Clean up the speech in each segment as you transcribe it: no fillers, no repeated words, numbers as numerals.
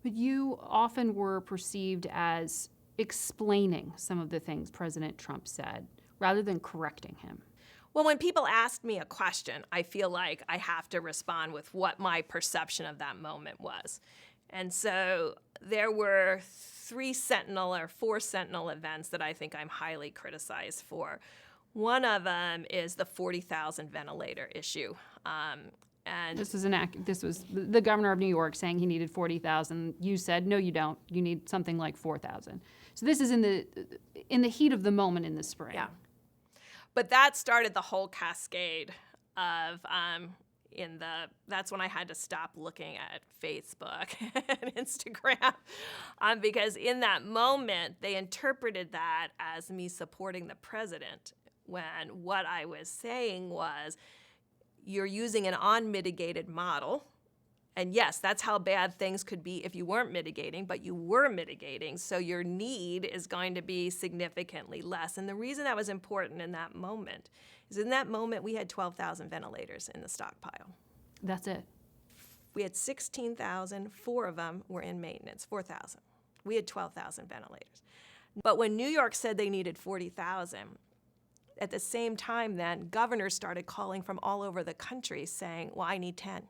But you often were perceived as explaining some of the things President Trump said rather than correcting him. Well, when people ask me a question, I feel like I have to respond with what my perception of that moment was. And so there were 4 sentinel events that I think I'm highly criticized for. One of them is the 40,000 ventilator issue. And This was the governor of New York saying he needed 40,000. You said, no, you don't. You need something like 4,000. So this is in the heat of the moment in the spring. Yeah. But that started the whole cascade of that's when I had to stop looking at Facebook and Instagram because in that moment, they interpreted that as me supporting the president when what I was saying was, you're using an unmitigated model. And yes, that's how bad things could be if you weren't mitigating, but you were mitigating, so your need is going to be significantly less. And the reason that was important in that moment is in that moment we had 12,000 ventilators in the stockpile. That's it. We had 16,000, 4 of them were in maintenance, 4,000. We had 12,000 ventilators. But when New York said they needed 40,000, at the same time then, governors started calling from all over the country saying, well, I need 10.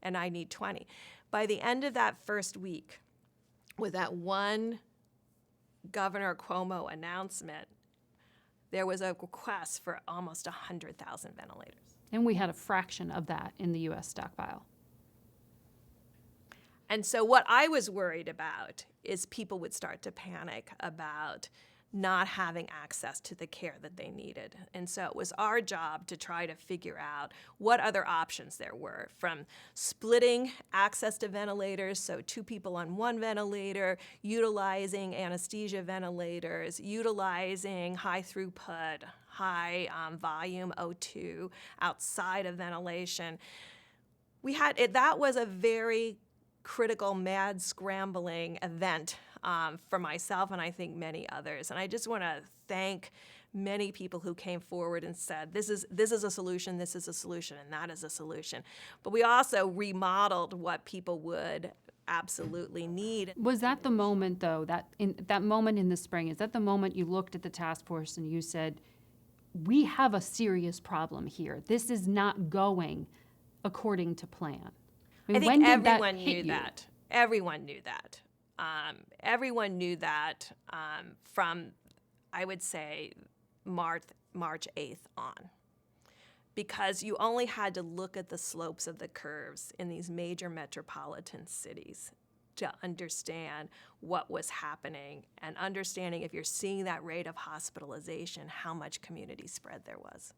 And I need 20. By the end of that first week, with that one Governor Cuomo announcement, there was a request for almost 100,000 ventilators. And we had a fraction of that in the U.S. stockpile. And so what I was worried about is people would start to panic about not having access to the care that they needed. And so it was our job to try to figure out what other options there were, from splitting access to ventilators, so 2 people on 1 ventilator, utilizing anesthesia ventilators, utilizing high throughput, high volume O2 outside of ventilation. That was a very critical, mad scrambling event for myself and I think many others. And I just want to thank many people who came forward and said, this is a solution, this is a solution, and that is a solution. But we also remodeled what people would absolutely need. Was that the moment, though, that moment in the spring, is that the moment you looked at the task force and you said, we have a serious problem here. This is not going according to plan? I think everyone knew that. Everyone knew that. Everyone knew that from, I would say, March 8th on. Because you only had to look at the slopes of the curves in these major metropolitan cities to understand what was happening and understanding if you're seeing that rate of hospitalization, how much community spread there was.